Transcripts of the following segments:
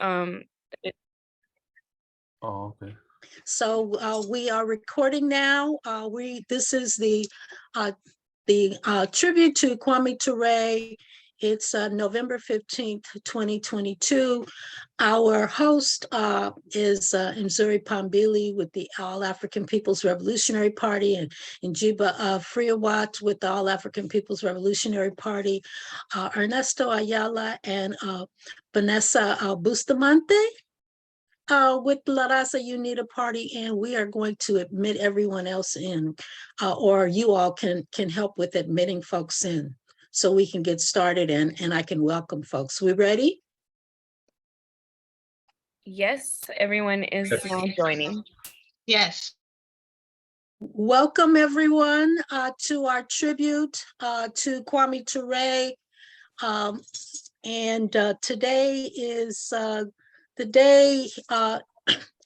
Um, Oh, okay. So we are recording now. This is the tribute to Kwame Ture. It's November 15th, 2022. Our host is Mzuri Pambili with the All African People's Revolutionary Party, and Njiba Friawat with the All African People's Revolutionary Party, Ernesto Ayala and Vanessa Bustamante with La Raza Unida Party, and we are going to admit everyone else in, or you all can help with admitting folks in, so we can get started and I can welcome folks. We ready? yes, everyone is now joining. Yes. Welcome everyone to our tribute to Kwame Ture. And today is the day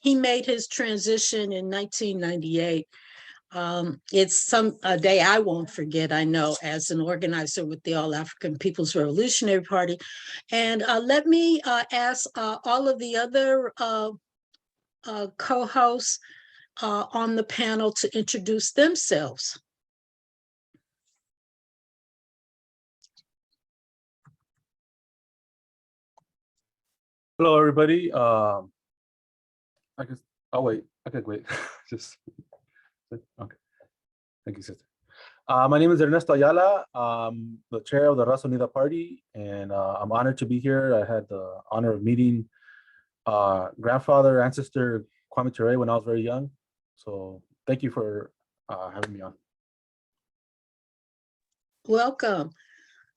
he made his transition in 1998. It's a day I won't forget, I know, as an organizer with the All African People's Revolutionary Party. And let me ask all of the other co-hosts on the panel to introduce themselves. Hello, everybody. I guess I'll wait. Okay, wait. Just okay. Thank you, sister. My name is Ernesto Ayala. I'm the chair of the Raza Unida Party, and I'm honored to be here. I had the honor of meeting grandfather, ancestor Kwame Ture when I was very young. So thank you for having me on. Welcome.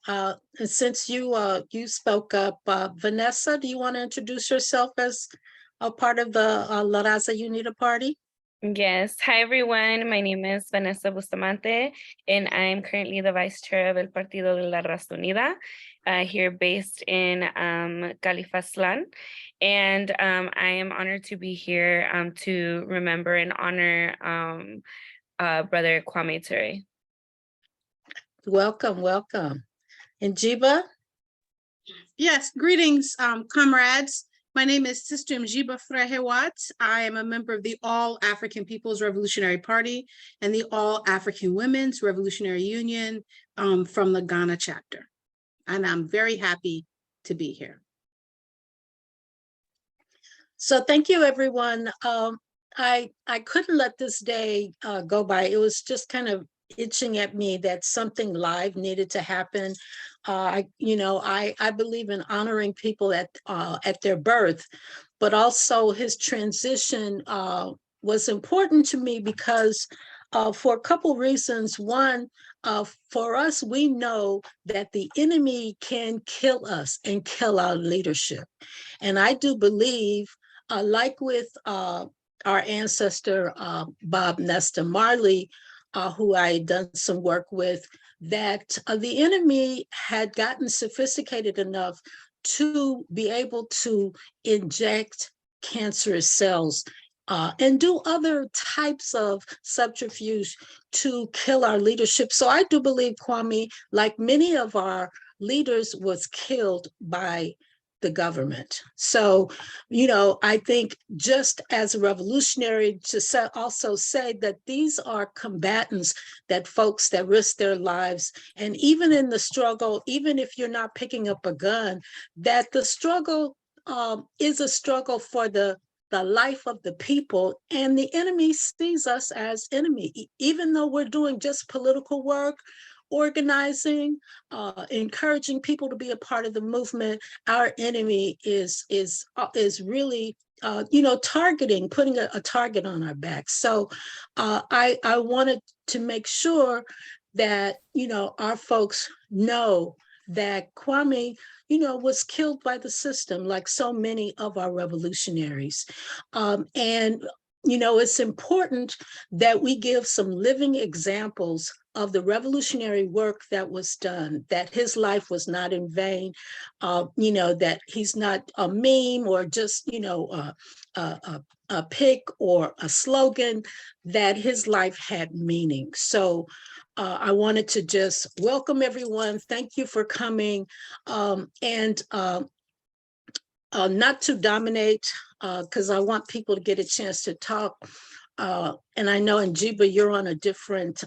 And since you spoke up, Vanessa, do you want to introduce yourself as a part of the La Raza Unida Party? Yes, hi everyone. My name is Vanessa Bustamante, and I'm currently the vice chair of El Partido de la Raza Unida, here based in Califaslan. And I am honored to be here to remember and honor Brother Kwame Ture. Welcome, welcome. And Jiba? Yes, greetings, comrades. My name is Sister Njiba Frehewat. I am a member of the All African People's Revolutionary Party and the All African Women's Revolutionary Union from the Ghana chapter. And I'm very happy to be here. So thank you, everyone. I couldn't let this day go by. It was just kind of itching at me that something live needed to happen. I believe in honoring people at their birth, but also his transition was important to me because for a couple reasons. One, for us, we know that the enemy can kill us and kill our leadership. And I do believe, like with our ancestor, Bob Nestor Marley, who I had done some work with, that the enemy had gotten sophisticated enough to be able to inject cancerous cells and do other types of subterfuge to kill our leadership. So I do believe Kwame, like many of our leaders, was killed by the government. So, I think just as a revolutionary to also say that these are combatants, that folks that risk their lives, and even in the struggle, even if you're not picking up a gun, that the struggle is a struggle for the life of the people, and the enemy sees us as enemy, even though we're doing just political work, organizing, encouraging people to be a part of the movement. Our enemy is really targeting, putting a target on our back. So I wanted to make sure that our folks know that Kwame was killed by the system, like so many of our revolutionaries. And it's important that we give some living examples of the revolutionary work that was done, that his life was not in vain, that he's not a meme or just, a pick or a slogan, that his life had meaning. So I wanted to just welcome everyone. Thank you for coming. not to dominate, because I want people to get a chance to talk. And I know, Njiba, you're on a different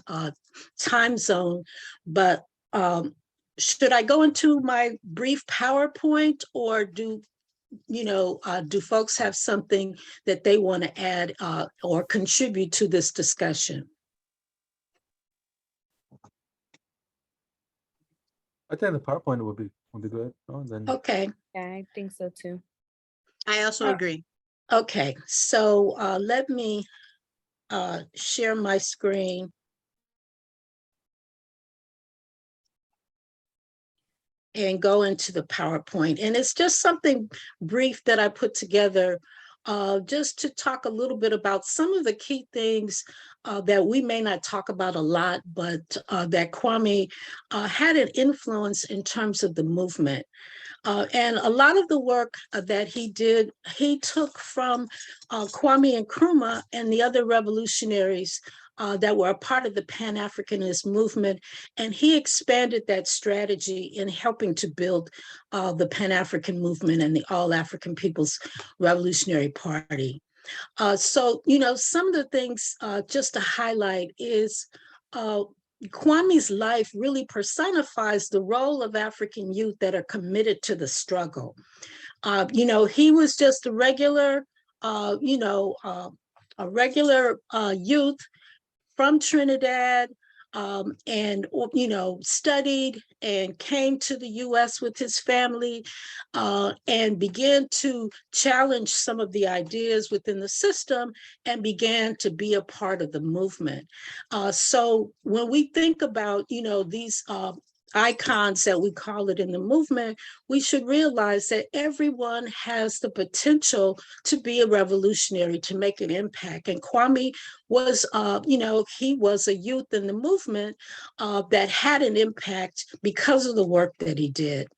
time zone, but should I go into my brief PowerPoint, or do folks have something that they want to add or contribute to this discussion? I think the PowerPoint would be good. Oh, and then Okay. Yeah, I think so too. I also agree. Okay, so let me share my screen. And go into the PowerPoint. And it's just something brief that I put together just to talk a little bit about some of the key things that we may not talk about a lot, but that Kwame had an influence in terms of the movement. And a lot of the work that he did, he took from Kwame Nkrumah and the other revolutionaries that were a part of the Pan-Africanist movement. And he expanded that strategy in helping to build the Pan-African movement and the All-African People's Revolutionary Party. So, some of the things just to highlight is Kwame's life really personifies the role of African youth that are committed to the struggle. He was just a regular, youth from Trinidad, and studied and came to the U.S. with his family, and began to challenge some of the ideas within the system and began to be a part of the movement. So when we think about these icons that we call it in the movement, we should realize that everyone has the potential to be a revolutionary, to make an impact. And Kwame was, he was a youth in the movement that had an impact because of the work that he did.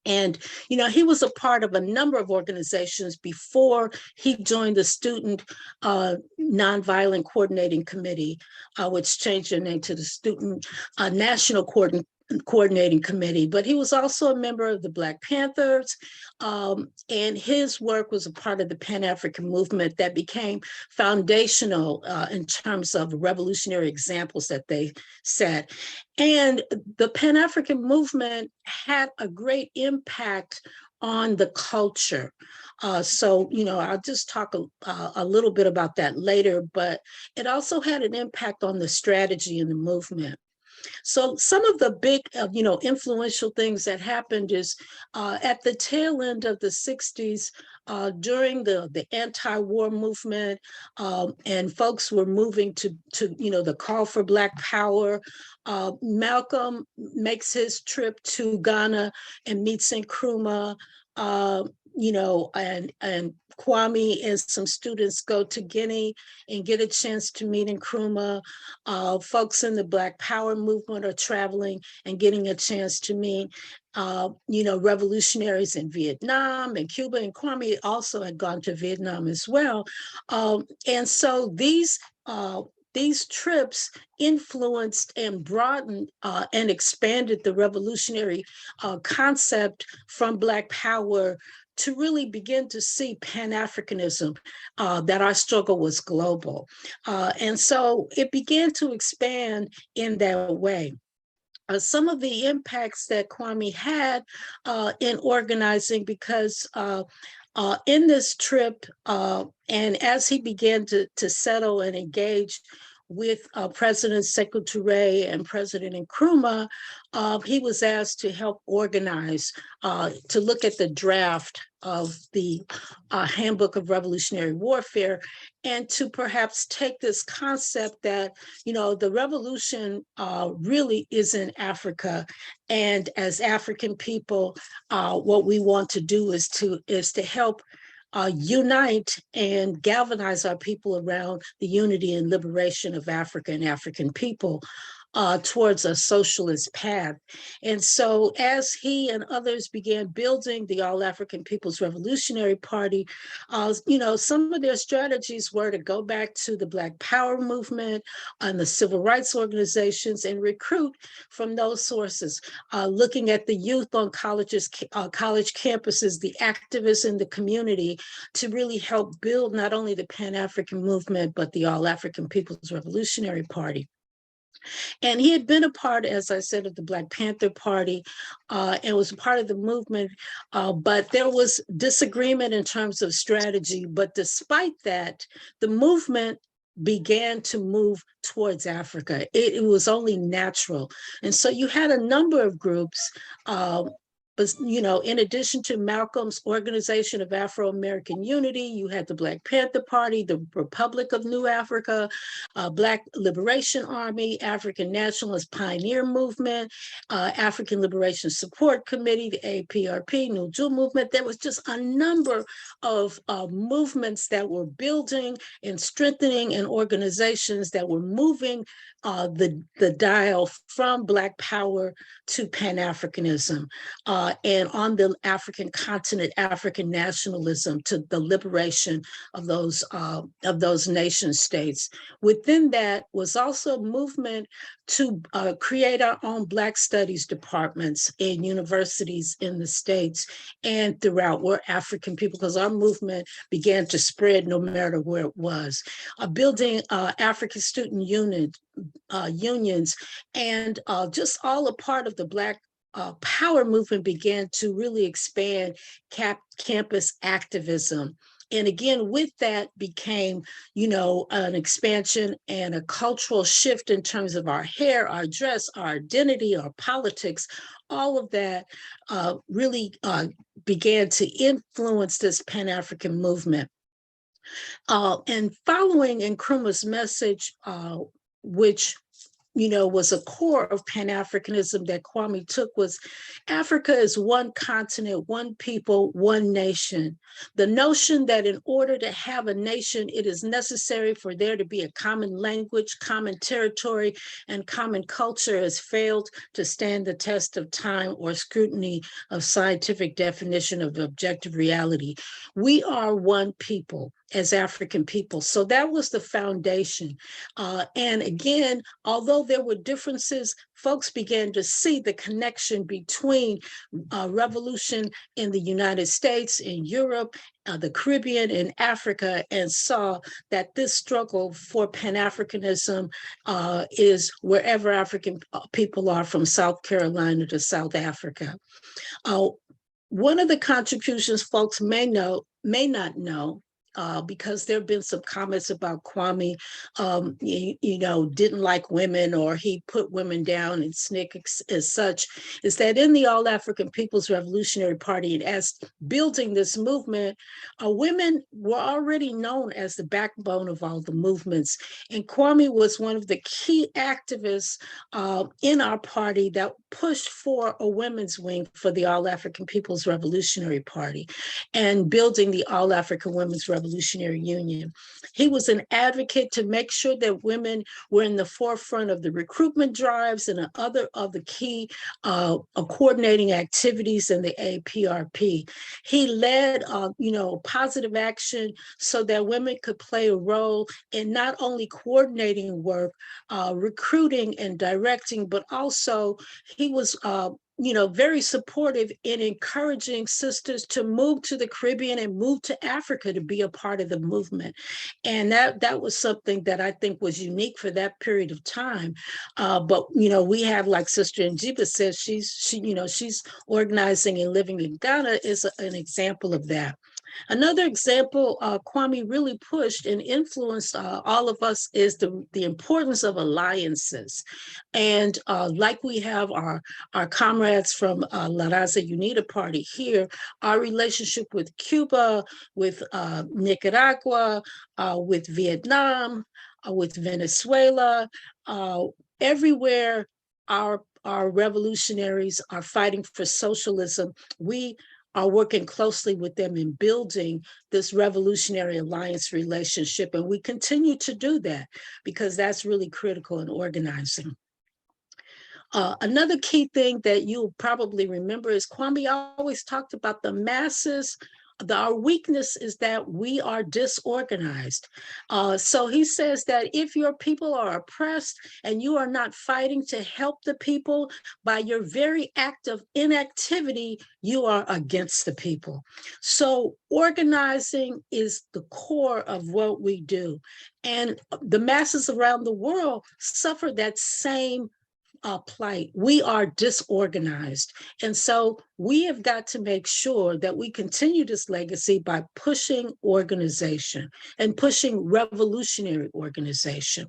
And, he was a part of a number of organizations before he joined the Student Nonviolent Coordinating Committee, which changed their name to the Student National Coordinating Committee. But he was also a member of the Black Panthers, and his work was a part of the Pan-African movement that became foundational in terms of revolutionary examples that they set. And the Pan-African movement had a great impact on the culture. So, I'll just talk a little bit about that later, but it also had an impact on the strategy in the movement. So some of the big, influential things that happened is at the tail end of the 60s, during the anti-war movement, and folks were moving to the call for Black Power. Malcolm makes his trip to Ghana and meets Nkrumah, and Kwame and some students go to Guinea and get a chance to meet Nkrumah. Folks in the Black Power movement are traveling and getting a chance to meet, revolutionaries in Vietnam and Cuba, and Kwame also had gone to Vietnam as well. And so these trips influenced and broadened and expanded the revolutionary concept from Black Power to really begin to see Pan-Africanism, that our struggle was global. And so it began to expand in that way. Some of the impacts that Kwame had in organizing, because in this trip, and as he began to settle and engage with President Sekou Ture and President Nkrumah, he was asked to help organize, to look at the draft of the Handbook of Revolutionary Warfare, and to perhaps take this concept that, the revolution really is in Africa. And as African people, what we want to do is to help unite and galvanize our people around the unity and liberation of Africa and African people. towards a socialist path. And so as he and others began building the All-African People's Revolutionary Party, some of their strategies were to go back to the Black Power movement and the civil rights organizations and recruit from those sources, looking at the youth on college campuses, the activists in the community, to really help build not only the Pan-African movement, but the All-African People's Revolutionary Party. And he had been a part, as I said, of the Black Panther Party, and was a part of the movement, but there was disagreement in terms of strategy. But despite that, the movement began to move towards Africa. It was only natural. And so you had a number of groups, but, in addition to Malcolm's Organization of Afro-American Unity, you had the Black Panther Party, the Republic of New Africa, Black Liberation Army, African Nationalist Pioneer Movement, African Liberation Support Committee, the APRP, New Jew Movement. There was just a number of movements that were building and strengthening, and organizations that were moving the dial from Black power to Pan-Africanism, and on the African continent, African nationalism, to the liberation of those nation states. Within that was also a movement to create our own Black studies departments in universities in the States and throughout, where African people, because our movement began to spread no matter where it was, building African student unions, and just all a part of the Black power movement began to really expand campus activism. And again, with that became, an expansion and a cultural shift in terms of our hair, our dress, our identity, our politics. All of that really began to influence this Pan-African movement. And following Nkrumah's message, which was a core of Pan-Africanism that Kwame took, was Africa is one continent, one people, one nation. The notion that in order to have a nation, it is necessary for there to be a common language, common territory, and common culture has failed to stand the test of time or scrutiny of scientific definition of objective reality. We are one people as African people. So that was the foundation. And again, although there were differences, folks began to see the connection between revolution in the United States, in Europe, the Caribbean, and Africa, and saw that this struggle for Pan-Africanism is wherever African people are, from South Carolina to South Africa. One of the contributions folks may not know, because there have been some comments about Kwame, didn't like women, or he put women down and snick as such, is that in the All-African People's Revolutionary Party, and as building this movement, women were already known as the backbone of all the movements. And Kwame was one of the key activists in our party that pushed for a women's wing for the All-African People's Revolutionary Party and building the All-African Women's Revolutionary Union. He was an advocate to make sure that women were in the forefront of the recruitment drives and other of the key coordinating activities in the APRP. He led, positive action so that women could play a role in not only coordinating work, recruiting and directing, but also he was very supportive in encouraging sisters to move to the Caribbean and move to Africa to be a part of the movement. And that was something that I think was unique for that period of time. But we have, like Sister Njiba says, she's organizing and living in Ghana is an example of that. Another example Kwame really pushed and influenced all of us is the importance of alliances. And like we have our comrades from La Raza Unida Party here, our relationship with Cuba, with Nicaragua, with Vietnam, with Venezuela, everywhere our revolutionaries are fighting for socialism, we are working closely with them in building this revolutionary alliance relationship. And we continue to do that because that's really critical in organizing. Another key thing that you'll probably remember is Kwame always talked about the masses. Our weakness is that we are disorganized. So he says that if your people are oppressed and you are not fighting to help the people, by your very act of inactivity, you are against the people. So organizing is the core of what we do. And the masses around the world suffer that same plight. We are disorganized. And so we have got to make sure that we continue this legacy by pushing organization and pushing revolutionary organization.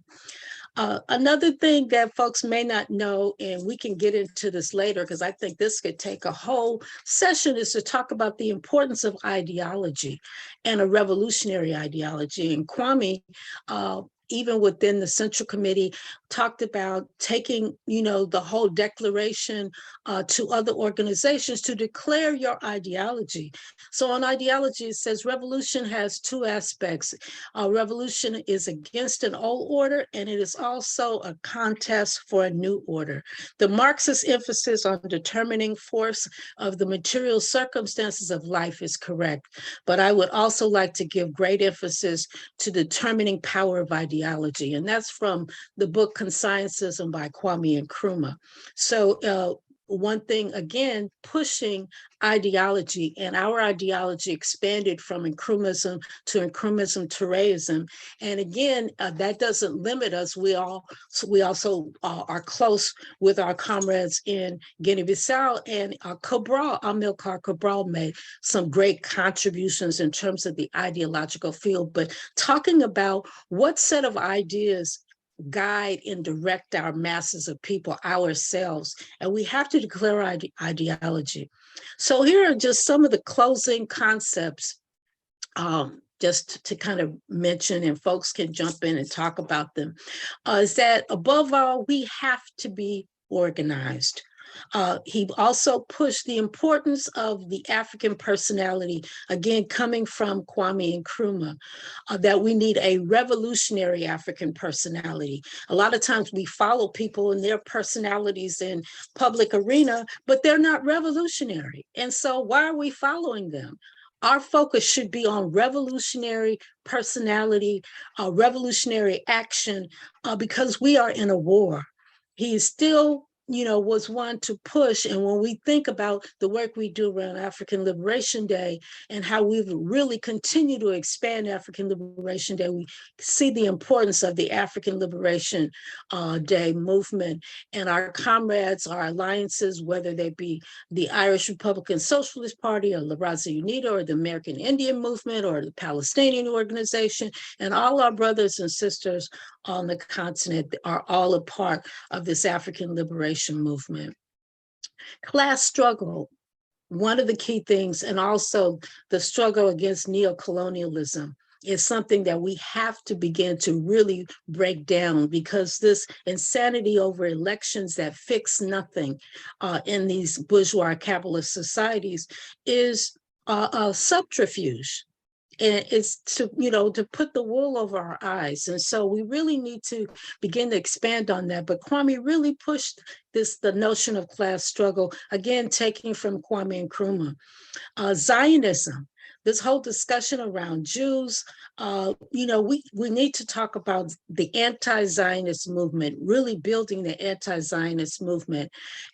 Another thing that folks may not know, and we can get into this later because I think this could take a whole session, is to talk about the importance of ideology and a revolutionary ideology. And Kwame, even within the Central Committee, talked about taking, the whole declaration to other organizations to declare your ideology. So on ideology, it says revolution has two aspects. Revolution is against an old order, and it is also a contest for a new order. The Marxist emphasis on determining force of the material circumstances of life is correct, but I would also like to give great emphasis to determining power of ideology, and that's from the book Consciencism by Kwame Nkrumah. So one thing, again, pushing ideology, and our ideology expanded from Nkrumahism to Tureism. And again, that doesn't limit us. We also are close with our comrades in Guinea-Bissau, and Amilcar Cabral made some great contributions in terms of the ideological field, but talking about what set of ideas guide and direct our masses of people, ourselves, and we have to declare ideology. So here are just some of the closing concepts, just to kind of mention, and folks can jump in and talk about them, is that above all, we have to be organized. He also pushed the importance of the African personality, again, coming from Kwame Nkrumah, that we need a revolutionary African personality. A lot of times we follow people and their personalities in public arena, but they're not revolutionary. And so why are we following them? Our focus should be on revolutionary personality, revolutionary action, because we are in a war. He is still, was one to push. And when we think about the work we do around African Liberation Day and how we've really continued to expand African Liberation Day, we see the importance of the African Liberation Day movement and our comrades, our alliances, whether they be the Irish Republican Socialist Party or the Raza Unida or the American Indian Movement or the Palestinian Organization, and all our brothers and sisters on the continent are all a part of this African liberation movement. Class struggle, one of the key things, and also the struggle against neocolonialism, is something that we have to begin to really break down, because this insanity over elections that fix nothing in these bourgeois capitalist societies is a subterfuge. And it's to put the wool over our eyes. And so we really need to begin to expand on that. But Kwame really pushed the notion of class struggle, again, taking from Kwame Nkrumah. Zionism, this whole discussion around Jews, we need to talk about the anti-Zionist movement, really building the anti-Zionist movement.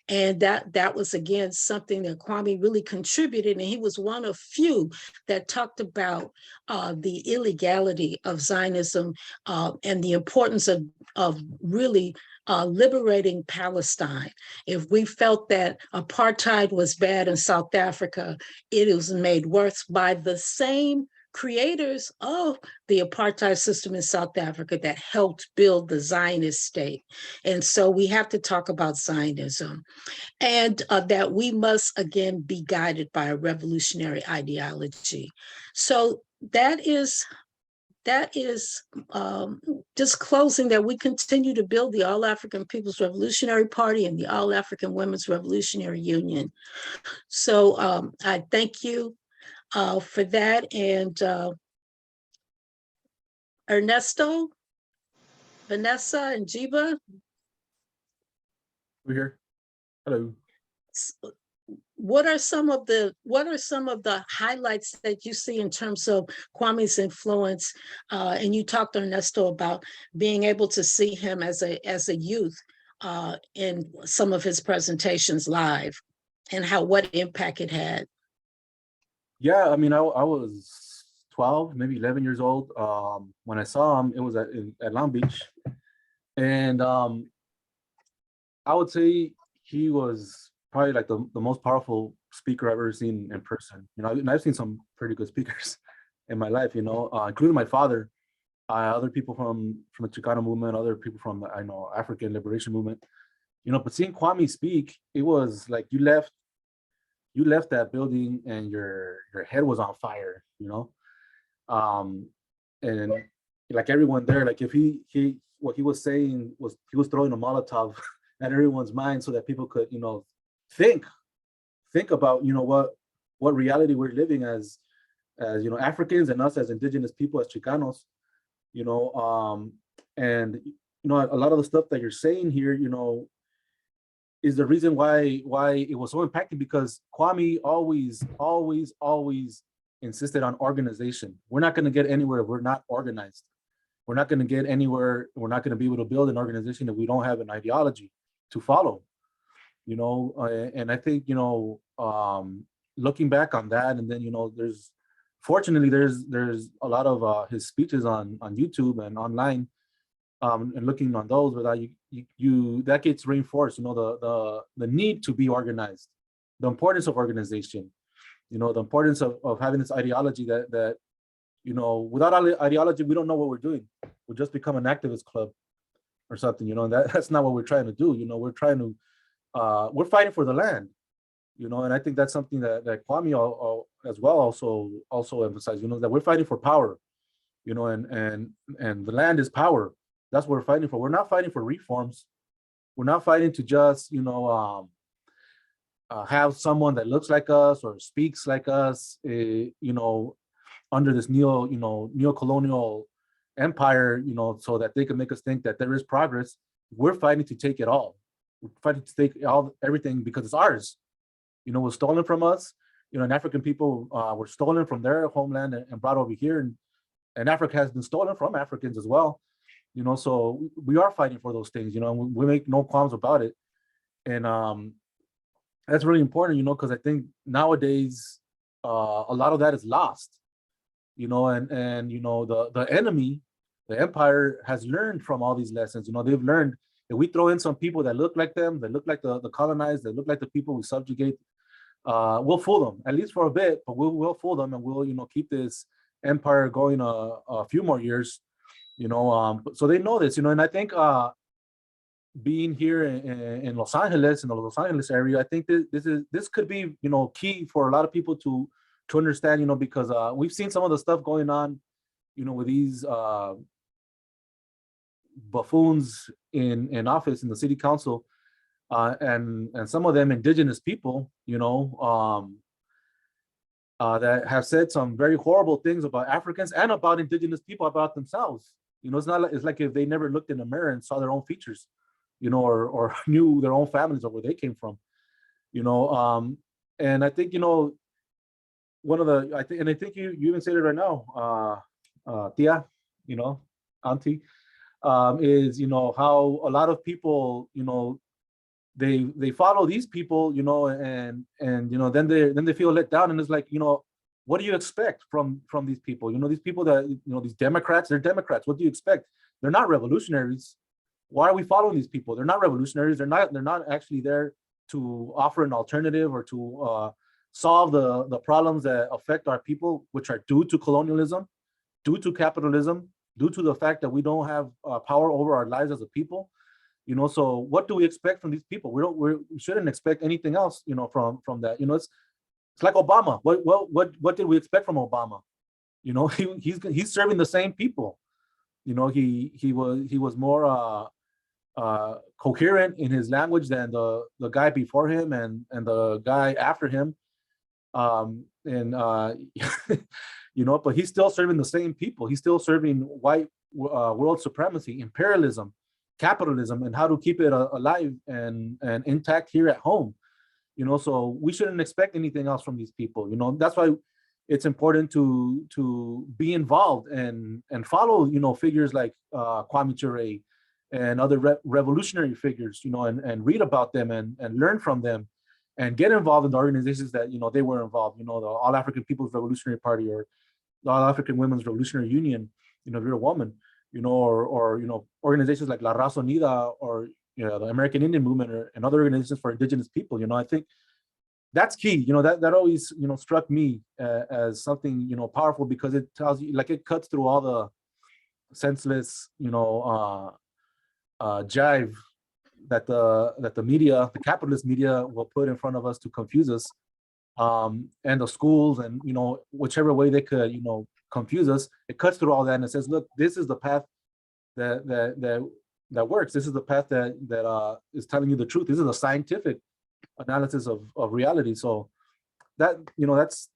And that was, again, something that Kwame really contributed. And he was one of few that talked about the illegality of Zionism and the importance of really liberating Palestine. If we felt that apartheid was bad in South Africa, it was made worse by the same creators of the apartheid system in South Africa that helped build the Zionist state. And so we have to talk about Zionism, and that we must, again, be guided by a revolutionary ideology. So that is just closing, that we continue to build the All-African People's Revolutionary Party and the All-African Women's Revolutionary Union. So I thank you for that. And Ernesto, Vanessa, and Jiba. We're here. Hello. S- What are some of the highlights that you see in terms of Kwame's influence? And you talked, Ernesto, about being able to see him as a youth in some of his presentations live, and what impact it had. Yeah, I mean, I was 12, maybe 11 years old. When I saw him, it was at Long Beach. And I would say he was probably like the most powerful speaker I've ever seen in person. You know, and I've seen some pretty good speakers in my life, you know, including my father, other people from the Chicano movement, other people from, I know, African liberation movement, you know, but seeing Kwame speak, it was like you left that building and your head was on fire, you know. And like everyone there, like if he what he was saying was he was throwing a Molotov at everyone's mind so that people could, you know, think about, you know, what reality we're living as you know, Africans, and us as indigenous people, as Chicanos, you know. And you know, a lot of the stuff that you're saying here, you know, is the reason why it was so impacting, because Kwame always insisted on organization. We're not going to get anywhere if we're not organized. We're not going to get anywhere. We're not going to be able to build an organization if we don't have an ideology to follow, you know. And I think, you know, looking back on that, and then, you know, fortunately there's a lot of his speeches on YouTube and online, and looking on those, without you that gets reinforced, you know, the need to be organized, the importance of organization, you know, the importance of having this ideology that you know, without ideology, we don't know what we're doing. We'll just become an activist club or something, you know, and that's not what we're trying to do. You know, we're fighting for the land, you know, and I think that's something that Kwame as well also emphasized, you know, that we're fighting for power, you know, and the land is power. That's what we're fighting for. We're not fighting for reforms. We're not fighting to just, you know, have someone that looks like us or speaks like us, you know, under this neo-colonial empire, you know, so that they can make us think that there is progress. We're fighting to take it all. We're fighting to take everything because it's ours. You know, it was stolen from us. You know, and African people were stolen from their homeland and brought over here, and Africa has been stolen from Africans as well. You know, so we are fighting for those things. You know, and we make no qualms about it, and that's really important. You know, because I think nowadays a lot of that is lost. You know, and you know, the enemy, the empire, has learned from all these lessons. You know, they've learned that we throw in some people that look like them, that look like the colonized, that look like the people we subjugate. We'll fool them, at least for a bit, but we'll fool them, and we'll, you know, keep this empire going a few more years. You know, so they know this. You know, and I think being here in Los Angeles, in the Los Angeles area, I think this could be, you know, key for a lot of people to understand, you know, because we've seen some of the stuff going on, you know, with these buffoons in office in the city council, and some of them indigenous people, you know, that have said some very horrible things about Africans and about indigenous people, about themselves. You know, it's like if they never looked in the mirror and saw their own features, you know, or knew their own families or where they came from, you know. And I think, you know, I think you even said it right now, Tia, you know, auntie, is, you know, how a lot of people, you know, they follow these people, you know, and you know, then they feel let down, and it's like, you know, what do you expect from these people? You know, these people that, you know, these Democrats, they're Democrats. What do you expect? They're not revolutionaries. Why are we following these people? They're not revolutionaries. They're not actually there to offer an alternative or to solve the problems that affect our people, which are due to colonialism, due to capitalism, due to the fact that we don't have power over our lives as a people. You know, so what do we expect from these people? We shouldn't expect anything else, you know, from that. You know, it's like Obama. What did we expect from Obama? You know, he's serving the same people. You know, he was more coherent in his language than the guy before him and the guy after him. You know, but he's still serving the same people. He's still serving white world supremacy, imperialism. capitalism and how to keep it alive and intact here at home. So we shouldn't expect anything else from these people. That's why it's important to be involved and follow figures like Kwame Ture and other revolutionary figures, and read about them and learn from them and get involved in the organizations that they were involved. The All African People's Revolutionary Party or the All African Women's Revolutionary Union. If you're a woman, or organizations like La Raza Unida or the American Indian Movement and other organizations for indigenous people. I think that's key. That always struck me as something powerful, because it tells you, like, it cuts through all the senseless jive that the media, the capitalist media, will put in front of us to confuse us, and the schools, and whichever way they could confuse us. It cuts through all that and it says, look, this is the path that works. This is the path that is telling you the truth. This is a scientific analysis of reality. So that that's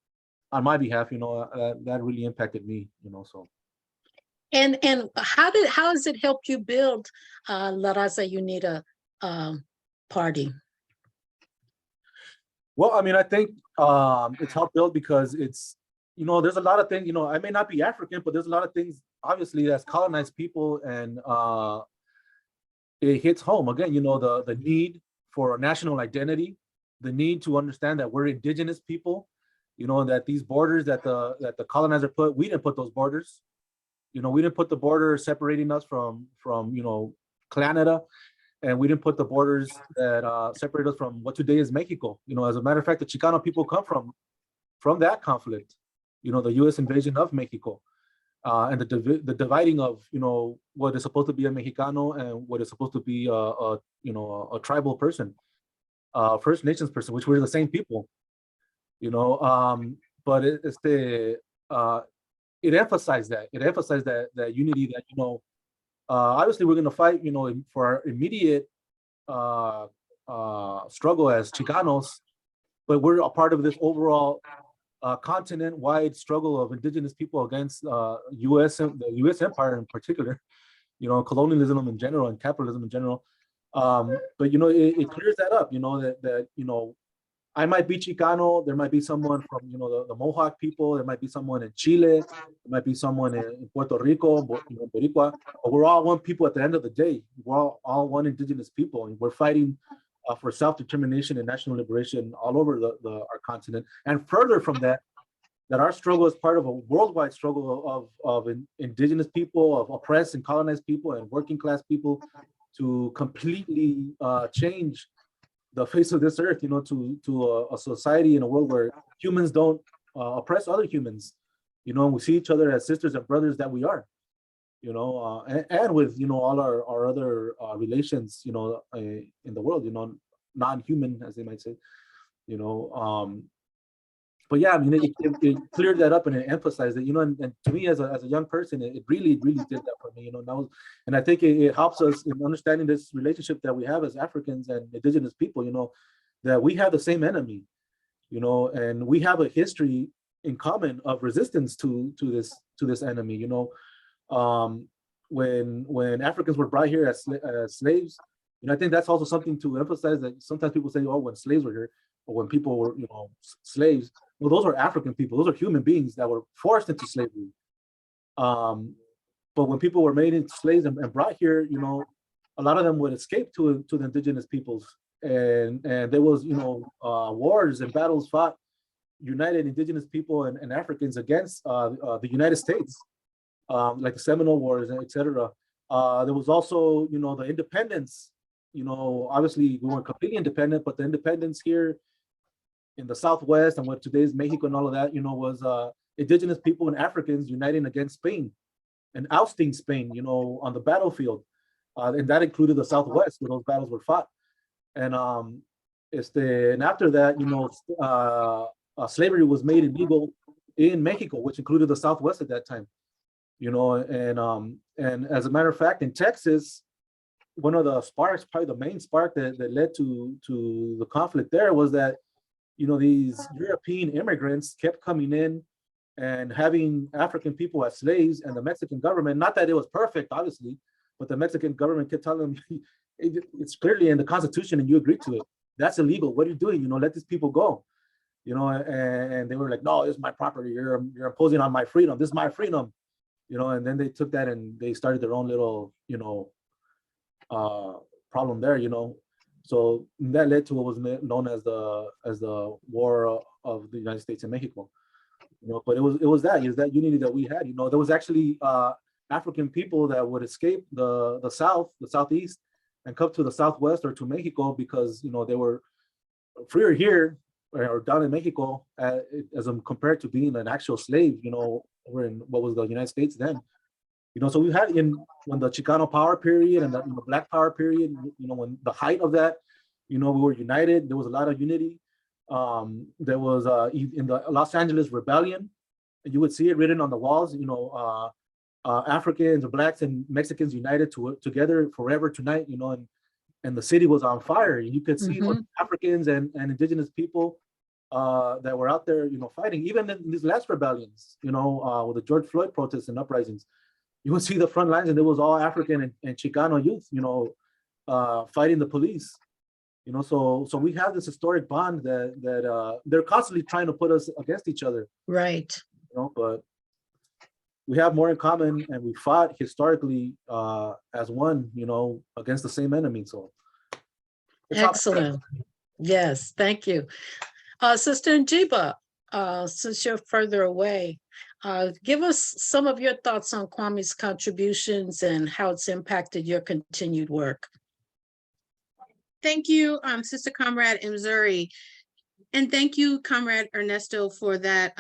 on my behalf. That really impacted me. So. And how has it helped you build La Raza Unida party? Well, I mean, I think it's helped build because it's, there's a lot of things, I may not be African, but there's a lot of things, obviously, that's colonized people, and it hits home again, the need for a national identity, the need to understand that we're indigenous people, that these borders that the colonizer put, we didn't put those borders. We didn't put the border separating us from Canada, and we didn't put the borders that separate us from what today is Mexico. As a matter of fact, the Chicano people come from that conflict, the U.S. invasion of Mexico, and the dividing of what is supposed to be a Mexicano and what is supposed to be a tribal person, First Nations person, which were the same people. But it emphasized that. It emphasized that unity, that obviously we're going to fight for our immediate struggle as Chicanos, but we're a part of this overall continent-wide struggle of indigenous people against the U.S. empire in particular, colonialism in general and capitalism in general. But it clears that up, that I might be Chicano, there might be someone from the Mohawk people, there might be someone in Chile, there might be someone in Puerto Rico, Boricua, but we're all one people at the end of the day. We're all one indigenous people, and we're fighting for self-determination and national liberation all over our continent. And further from that our struggle is part of a worldwide struggle of indigenous people, of oppressed and colonized people and working class people, to completely change the face of this earth, to a society in a world where humans don't oppress other humans, and we see each other as sisters and brothers that we are, and with, all our other relations, in the world, non-human, as they might say, but yeah, I mean, it cleared that up and it emphasized it, and to me as a young person, it really did that for me, and I think it helps us in understanding this relationship that we have as Africans and indigenous people, that we have the same enemy, and we have a history in common of resistance to this enemy, when Africans were brought here as slaves, I think that's also something to emphasize, that sometimes people say, oh, when slaves were here, or when people were, slaves. Well, those are African people. Those are human beings that were forced into slavery. But when people were made into slaves and brought here, a lot of them would escape to the indigenous peoples, and there was, wars and battles fought, united indigenous people and Africans against the United States, like the Seminole Wars, etc. There was also, the independence. Obviously we weren't completely independent, but the independence here in the Southwest and what today's Mexico and all of that, was indigenous people and Africans uniting against Spain and ousting Spain, on the battlefield. And that included the Southwest, where those battles were fought. And and after that, slavery was made illegal in Mexico, which included the Southwest at that time. And as a matter of fact, in Texas, one of the sparks, probably the main spark that led to the conflict there, was that these European immigrants kept coming in and having African people as slaves, and the Mexican government, not that it was perfect, obviously, But the Mexican government kept telling them, it's clearly in the Constitution and you agreed to it. That's illegal. What are you doing? Let these people go. And they were like, no, it's my property. You're imposing on my freedom. This is my freedom. And then they took that and they started their own little, problem there, So that led to what was known as the War of the United States and Mexico. But it was that unity that we had. There was actually African people that would escape the southeast, and come to the southwest or to Mexico because they were freer here or down in Mexico as compared to being an actual slave. Over in what was the United States then. So we had when the Chicano power period and the Black power period. When the height of that, we were united. There was a lot of unity. There was in the Los Angeles Rebellion, you would see it written on the walls. Africans, Blacks, and Mexicans united together forever tonight. And the city was on fire. You could see Africans and indigenous people that were out there, fighting. Even in these last rebellions, with the George Floyd protests and uprisings, you would see the front lines, and there was all African and Chicano youth, fighting the police. So we have this historic bond that they're constantly trying to put us against each other. Right. But we have more in common, and we fought historically as one, against the same enemy. So Excellent. Yes, thank you. Sister Njiba, since you're further away, give us some of your thoughts on Kwame's contributions and how it's impacted your continued work. Thank you, Sister Comrade Mzuri. And thank you, Comrade Ernesto, for that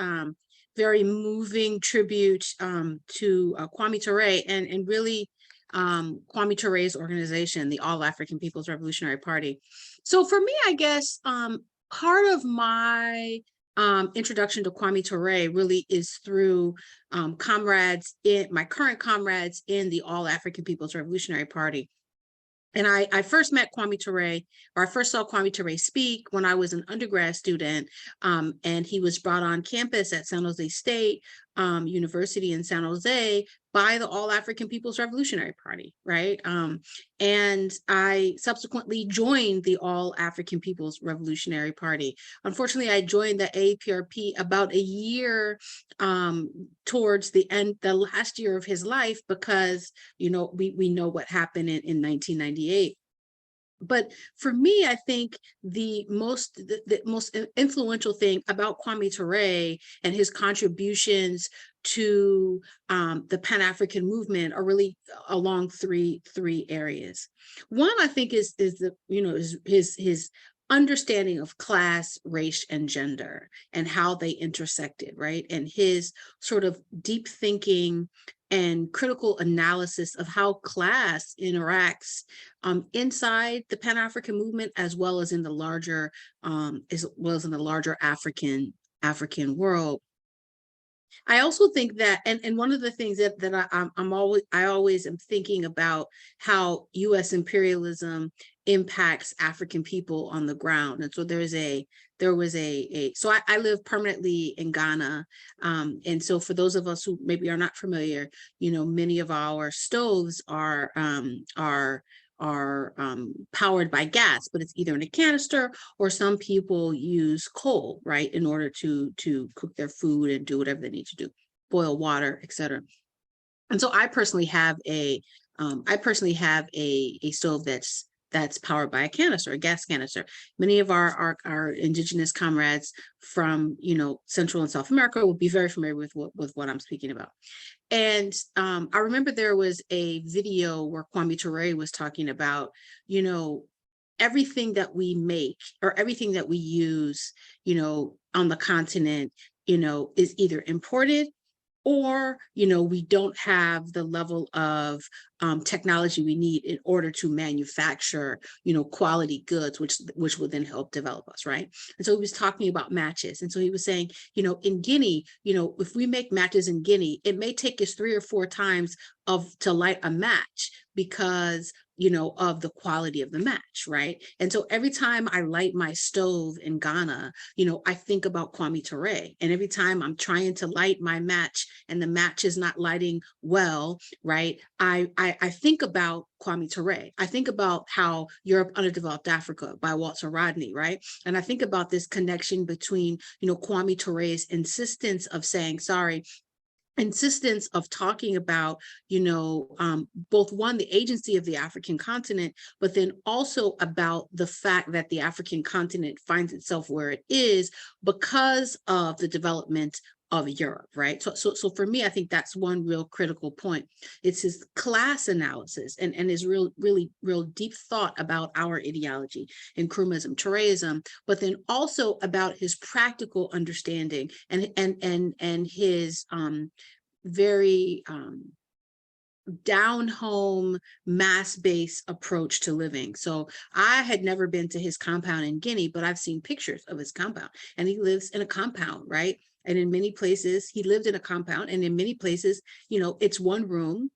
very moving tribute to Kwame Ture and really Kwame Ture's organization, the All African People's Revolutionary Party. So for me, I guess part of my introduction to Kwame Ture really is through my current comrades in the All African People's Revolutionary Party. And I first met Kwame Ture, or I first saw Kwame Ture speak when I was an undergrad student, and he was brought on campus at San Jose State University in San Jose by the All African People's Revolutionary Party, right? And I subsequently joined the All African People's Revolutionary Party. Unfortunately, I joined the AAPRP about a year towards the last year of his life, because, we know what happened in 1998. But for me, I think the most influential thing about Kwame Ture and his contributions to the Pan-African movement are really along three areas. One, I think, is his understanding of class, race, and gender and how they intersected, right? And his sort of deep thinking and critical analysis of how class interacts inside the Pan-African movement, as well as in the larger African world. I also think that, and one of the things that I always am thinking about how U.S. imperialism impacts African people on the ground. And so so I live permanently in Ghana. And so for those of us who maybe are not familiar, many of our stoves are powered by gas, but it's either in a canister, or some people use coal, right, in order to cook their food and do whatever they need to do, boil water, etc. And so I personally have a stove that's powered by a canister, a gas canister. Many of our indigenous comrades from Central and South America will be very familiar with what I'm speaking about. And I remember there was a video where Kwame Ture was talking about, everything that we make or everything that we use, on the continent, is either imported, or, we don't have the level of technology we need in order to manufacture, quality goods, which would then help develop us, right? And so he was talking about matches. And so he was saying, in Guinea, if we make matches in Guinea, it may take us 3 or 4 times to light a match. because, you know, of the quality of the match, right? And so every time I light my stove in Ghana, you know, I think about Kwame Ture. And every time I'm trying to light my match and the match is not lighting well, right? I think about Kwame Ture. I think about How Europe Underdeveloped Africa by Walter Rodney, right? And I think about this connection between, you know, Kwame Ture's insistence of saying sorry, insistence of talking about, you know, both one, the agency of the African continent, but then also about the fact that the African continent finds itself where it is because of the development of Europe, right? So for me, I think that's one real critical point. It's his class analysis and his really deep thought about our ideology, Nkrumahism, Toureism, but then also about his practical understanding and his very down home, mass-based approach to living. So I had never been to his compound in Guinea, but I've seen pictures of his compound, and he lives in a compound, right? And in many places, he lived in a compound, and in many places, you know, it's one room,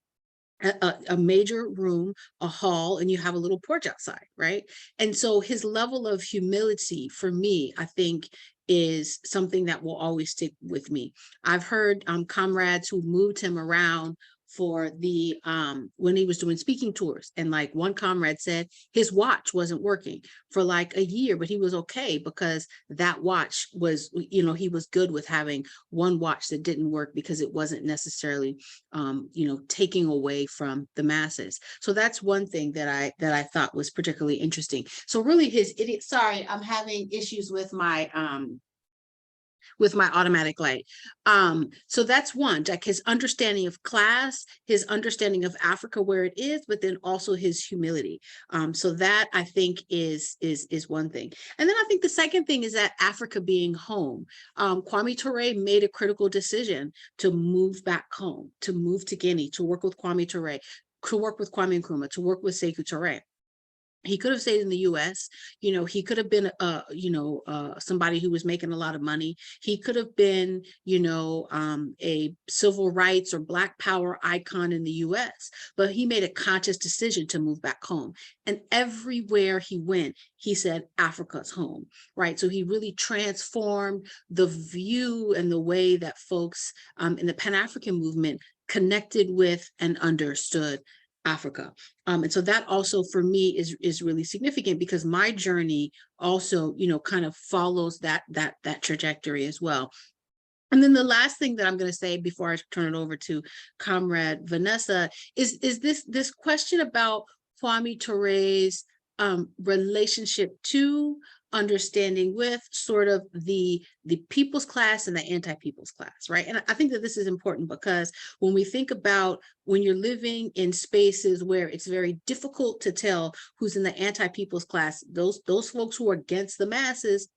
a major room, a hall, and you have a little porch outside, right? And so his level of humility, for me, I think, is something that will always stick with me. I've heard comrades who moved him around for the when he was doing speaking tours, and like one comrade said his watch wasn't working for like a year, but he was okay because that watch was, you know, he was good with having one watch that didn't work because it wasn't necessarily you know, taking away from the masses. So that's one thing that I thought was particularly interesting. So really his idiot, sorry, I'm having issues with my automatic light. So that's one, like his understanding of class, his understanding of Africa where it is, but then also his humility. So that I think is one thing. And then I think the second thing is that Africa being home. Kwame Ture made a critical decision to move back home, to move to Guinea, to work with Kwame Ture, to work with Kwame Nkrumah, to work with Sekou Touré. He could have stayed in the US, you know, he could have been, somebody who was making a lot of money. He could have been, you know, a civil rights or Black power icon in the US, but he made a conscious decision to move back home. And everywhere he went, he said, Africa's home, right? So he really transformed the view and the way that folks in the Pan-African movement connected with and understood Africa. And so that also for me is really significant because my journey also, you know, kind of follows that trajectory as well. And then the last thing that I'm going to say before I turn it over to Comrade Vanessa is this question about Kwame Ture's relationship to understanding with sort of the people's class and the anti-people's class, right? And I think that this is important because when we think about when you're living in spaces where it's very difficult to tell who's in the anti-people's class, those folks who are against the masses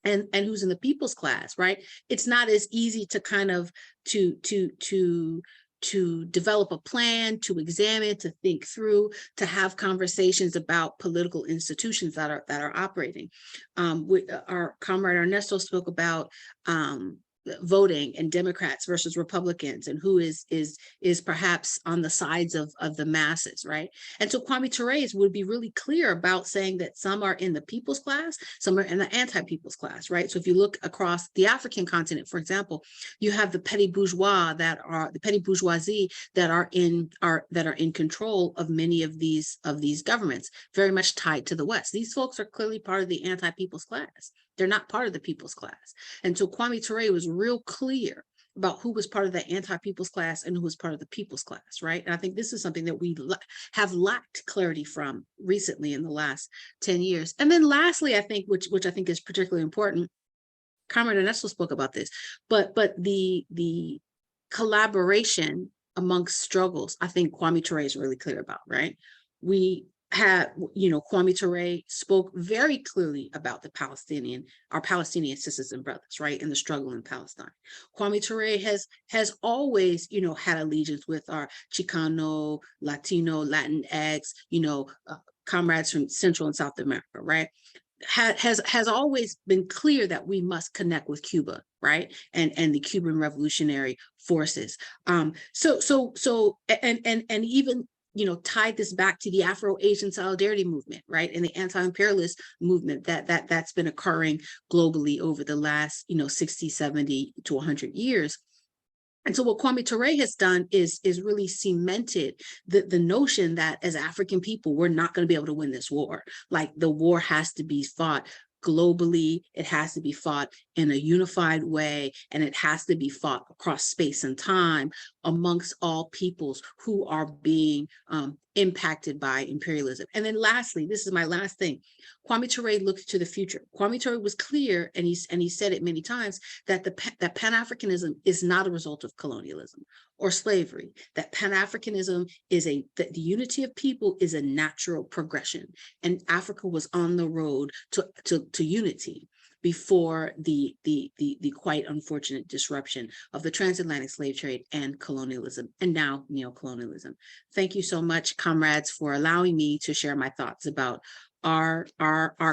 and who's in the people's class, right? It's not as easy to kind of to develop a plan, to examine, to think through, to have conversations about political institutions that are operating. Our comrade Ernesto spoke about voting and Democrats versus Republicans and who is perhaps on the sides of the masses, right? And so Kwame Ture would be really clear about saying that some are in the people's class, some are in the anti-people's class, right? So if you look across the African continent, for example, you have the petty bourgeoisie that are in control of many of these governments, very much tied to the West. These folks are clearly part of the anti-people's class. They're not part of the people's class. And so Kwame Ture was real clear about who was part of the anti-people's class and who was part of the people's class, right? And I think this is something that we have lacked clarity from recently in the last 10 years. And then lastly, I think, which I think is particularly important, Comrade Ernesto spoke about this, but the collaboration amongst struggles, I think Kwame Ture is really clear about, right? We had, you know, Kwame Ture spoke very clearly about our Palestinian sisters and brothers, right, in the struggle in Palestine. Kwame Ture has always, you know, had allegiance with our Chicano, Latino, Latinx, you know, comrades from Central and South America, right? Has always been clear that we must connect with Cuba, right, and the Cuban revolutionary forces. So even tied this back to the Afro-Asian solidarity movement, right? And the anti-imperialist movement that's been occurring globally over the last, 60, 70 to 100 years. And so what Kwame Ture has done is really cemented the notion that as African people, we're not going to be able to win this war. Like, the war has to be fought globally, it has to be fought in a unified way, and it has to be fought across space and time amongst all peoples who are being impacted by imperialism. And then lastly, this is my last thing, Kwame Ture looked to the future. Kwame Ture was clear, and he said it many times, that that Pan-Africanism is not a result of colonialism or slavery, that Pan-Africanism is that the unity of people is a natural progression, and Africa was on the road to unity before the quite unfortunate disruption of the transatlantic slave trade and colonialism, and now neocolonialism. Thank you so much, comrades, for allowing me to share my thoughts about our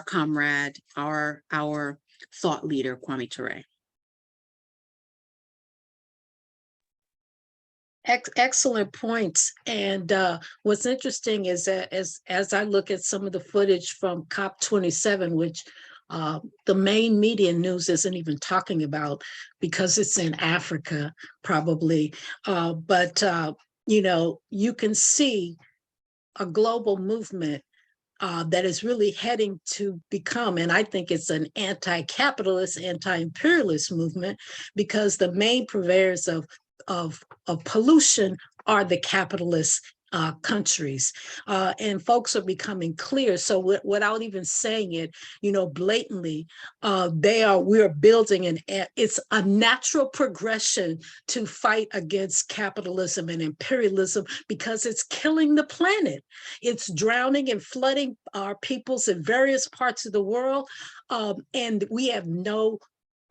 comrade, our thought leader, Kwame Ture. Excellent points. And what's interesting is that as I look at some of the footage from COP27, which the main media news isn't even talking about because it's in Africa, probably. But you can see a global movement that is really heading to become, and I think it's an anti-capitalist, anti-imperialist movement, because the main purveyors of pollution are the capitalist countries, and folks are becoming clear. So without even saying it, blatantly, we're building it's a natural progression to fight against capitalism and imperialism, because it's killing the planet. It's drowning and flooding our peoples in various parts of the world, and we have no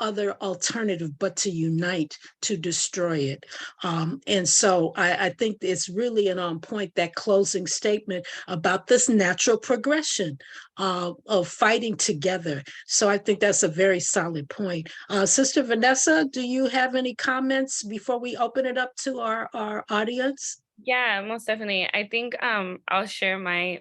other alternative but to unite to destroy it. And so I think it's really an on point, that closing statement about this natural progression of fighting together. So I think that's a very solid point. Sister Vanessa, do you have any comments before we open it up to our audience? Yeah, most definitely. I think I'll share my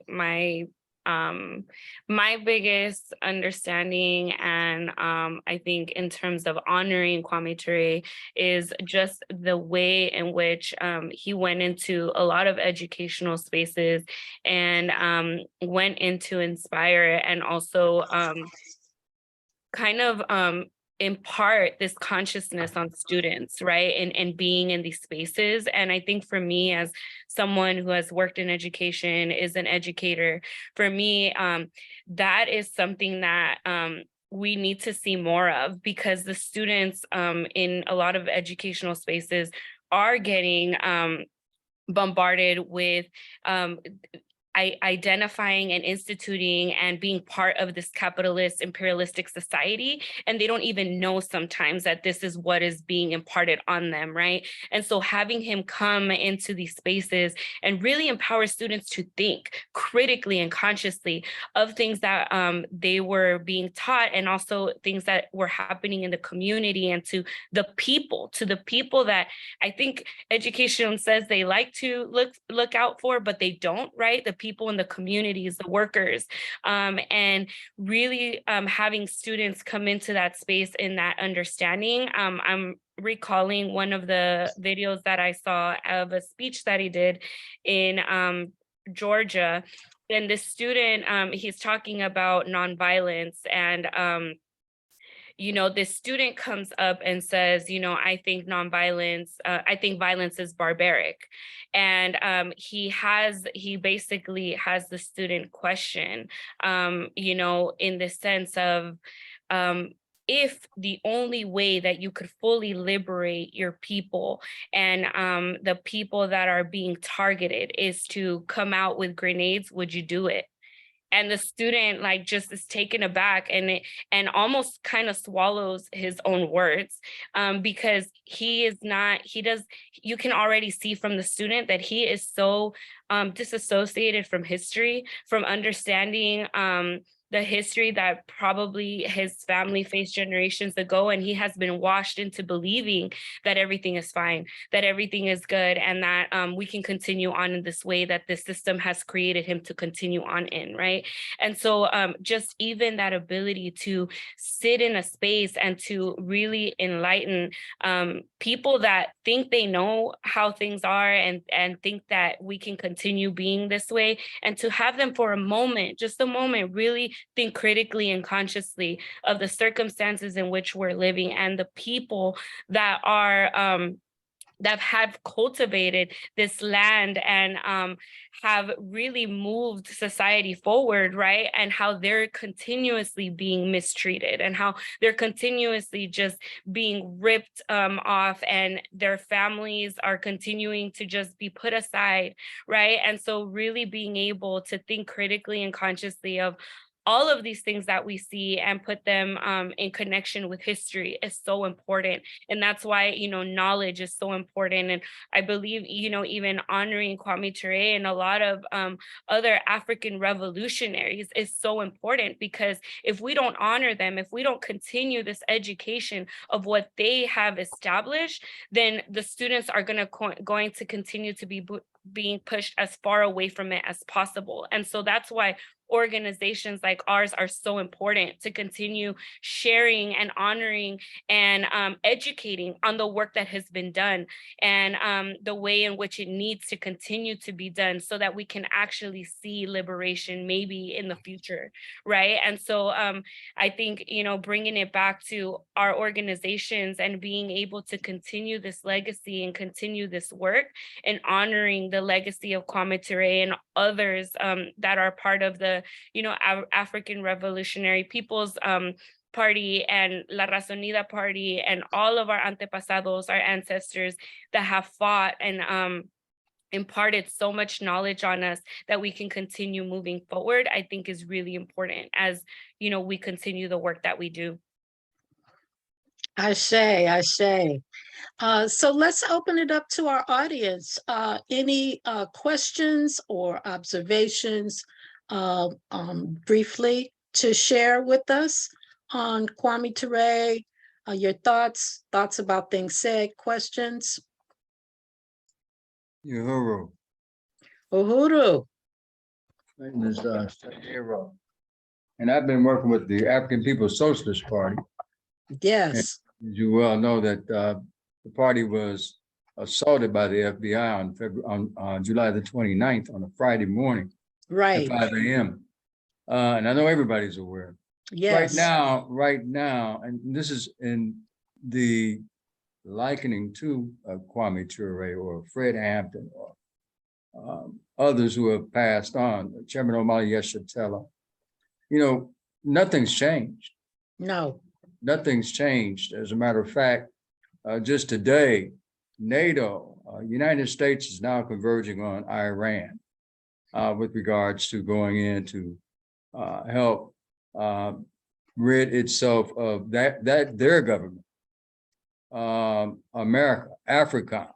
biggest understanding, and I think in terms of honoring Kwame Ture, is just the way in which he went into a lot of educational spaces and went in to inspire, and also kind of impart this consciousness on students, right? And being in these spaces. And I think for me, as someone who has worked in education, is an educator, for me, that is something that we need to see more of, because the students in a lot of educational spaces are getting bombarded with identifying and instituting and being part of this capitalist imperialistic society, and they don't even know sometimes that this is what is being imparted on them, right? And so having him come into these spaces and really empower students to think critically and consciously of things that they were being taught, and also things that were happening in the community, and to the people that I think education says they like to look out for, but they don't, right? The people in the communities, the workers, and really having students come into that space in that understanding. I'm recalling one of the videos that I saw of a speech that he did in Georgia. And the student, he's talking about nonviolence, and this student comes up and says, I think I think violence is barbaric. And he basically has the student question, in the sense of, if the only way that you could fully liberate your people and the people that are being targeted is to come out with grenades, would you do it? And the student just is taken aback and almost kind of swallows his own words, because you can already see from the student that he is so disassociated from history, from understanding the history that probably his family faced generations ago, and he has been washed into believing that everything is fine, that everything is good, and that we can continue on in this way that the system has created him to continue on in, right? And so just even that ability to sit in a space and to really enlighten people that think they know how things are and think that we can continue being this way, and to have them for a moment, just a moment, really think critically and consciously of the circumstances in which we're living and the people that are that have cultivated this land and have really moved society forward, right? And how they're continuously being mistreated and how they're continuously just being ripped off, and their families are continuing to just be put aside, right? And so really being able to think critically and consciously of all of these things that we see and put them in connection with history is so important. And that's why, knowledge is so important. And I believe, even honoring Kwame Ture and a lot of other African revolutionaries is so important, because if we don't honor them, if we don't continue this education of what they have established, then the students are going to continue to be being pushed as far away from it as possible. And so that's why organizations like ours are so important, to continue sharing and honoring and educating on the work that has been done and the way in which it needs to continue to be done, so that we can actually see liberation maybe in the future, right? And so I think, bringing it back to our organizations and being able to continue this legacy and continue this work and honoring the legacy of Kwame Ture and others that are part of the, African Revolutionary People's Party and La Raza Unida Party, and all of our antepasados, our ancestors that have fought and imparted so much knowledge on us that we can continue moving forward, I think is really important as, we continue the work that we do. I say. So let's open it up to our audience. Any questions or observations briefly to share with us on Kwame Ture? Your thoughts about things said, questions? Uhuru. Uhuru. My name is Uhuru. And I've been working with the African People's Socialist Party. Yes. And you well know that the party was assaulted by the FBI on July the 29th on a Friday morning Right. at 5 a.m. And I know everybody's aware. Yes. Right now, and this is in the likening to Kwame Ture or Fred Hampton or others who have passed on, Chairman Omali Yeshitela. Nothing's changed. No. Nothing's changed. As a matter of fact, just today, NATO, United States is now converging on Iran with regards to going in to help rid itself of their government, Africa,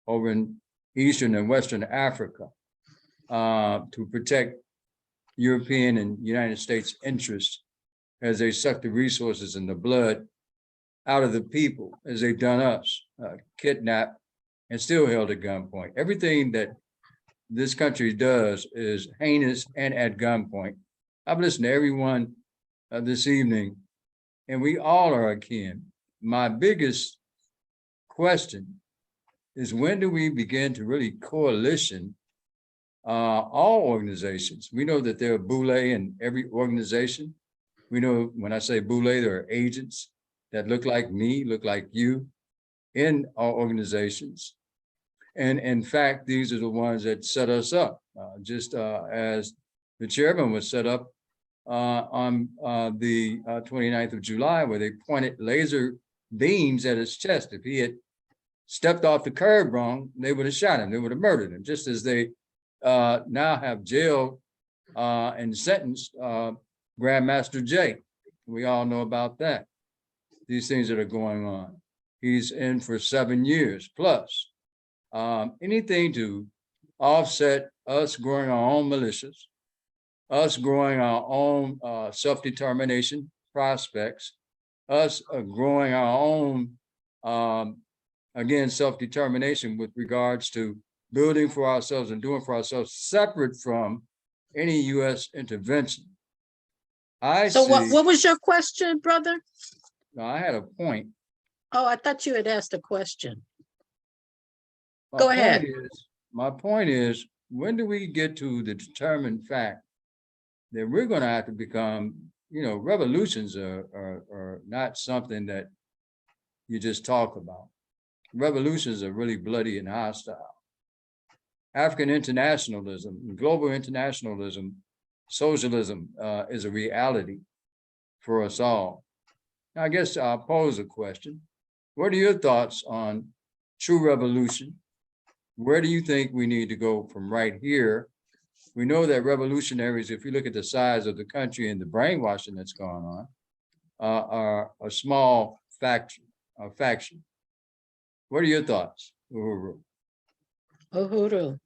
over in Eastern and Western Africa, to protect European and United States interests as they suck the resources and the blood out of the people, as they've done us, kidnapped and still held at gunpoint. Everything that this country does is heinous and at gunpoint. I've listened to everyone this evening, and we all are akin. My biggest question is, when do we begin to really coalition all organizations? We know that there are boule in every organization. We know when I say boule, there are agents that look like me, look like you in our organizations. And in fact, these are the ones that set us up, just as the chairman was set up on the 29th of July, where they pointed laser beams at his chest. If he had stepped off the curb wrong, they would have shot him, they would have murdered him, just as they now have jailed and sentenced Grandmaster Jay. We all know about that. These things that are going on. He's in for 7 years plus. Anything to offset us growing our own militias, us growing our own self-determination prospects, us growing our own, again, self-determination with regards to building for ourselves and doing for ourselves, separate from any U.S. intervention. So what was your question, brother? I had a point. Oh, I thought you had asked a question. My Go point ahead. My point is, when do we get to the determined fact that we're going to have to become, revolutions are not something that you just talk about. Revolutions are really bloody and hostile. African internationalism, global internationalism, socialism is a reality for us all. Now, I guess I'll pose a question. What are your thoughts on true revolution? Where do you think we need to go from right here? We know that revolutionaries, if you look at the size of the country and the brainwashing that's going on, are a small faction. What are your thoughts, Uhuru? Uhuru,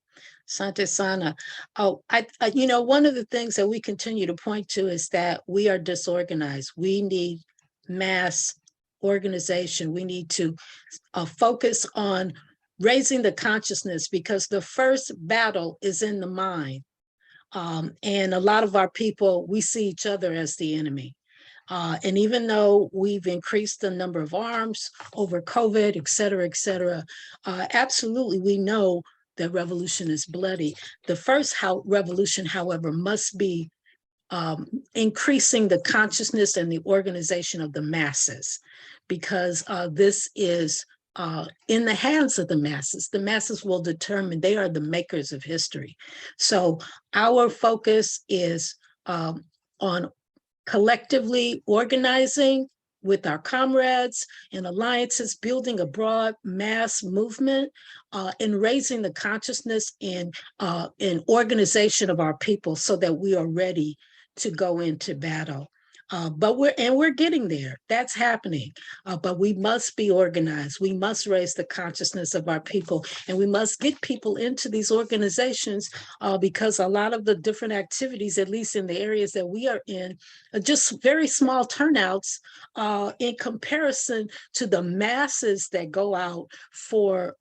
Sante Sana. Oh, one of the things that we continue to point to is that we are disorganized. We need mass organization. We need to focus on raising the consciousness, because the first battle is in the mind. And a lot of our people, we see each other as the enemy. And even though we've increased the number of arms over COVID, et cetera, absolutely, we know that revolution is bloody. The first revolution, however, must be increasing the consciousness and the organization of the masses, because this is in the hands of the masses. The masses will determine, they are the makers of history. So our focus is on collectively organizing with our comrades and alliances, building a broad mass movement, and raising the consciousness and organization of our people so that we are ready to go into battle. But we're getting there. That's happening. But we must be organized. We must raise the consciousness of our people, and we must get people into these organizations, because a lot of the different activities, at least in the areas that we are in, are just very small turnouts in comparison to the masses that go out for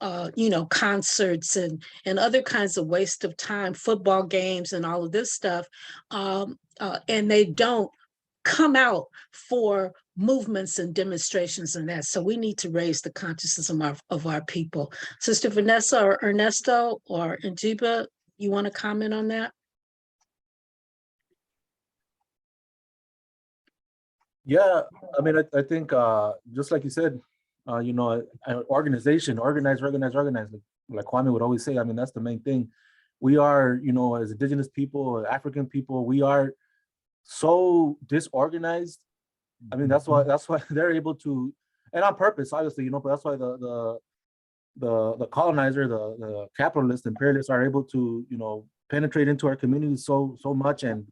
concerts and other kinds of waste of time, football games and all of this stuff. And they don't come out for movements and demonstrations and that. So we need to raise the consciousness of our people. Sister Vanessa or Ernesto or Njiba, you want to comment on that? Yeah, I mean, I think just like you said, organization, organize, like Kwame would always say. I mean, that's the main thing. We are, as indigenous people, African people, we are so disorganized. I mean, that's why they're able to, and on purpose, obviously, but that's why the colonizer, the capitalist imperialists are able to, penetrate into our communities so much and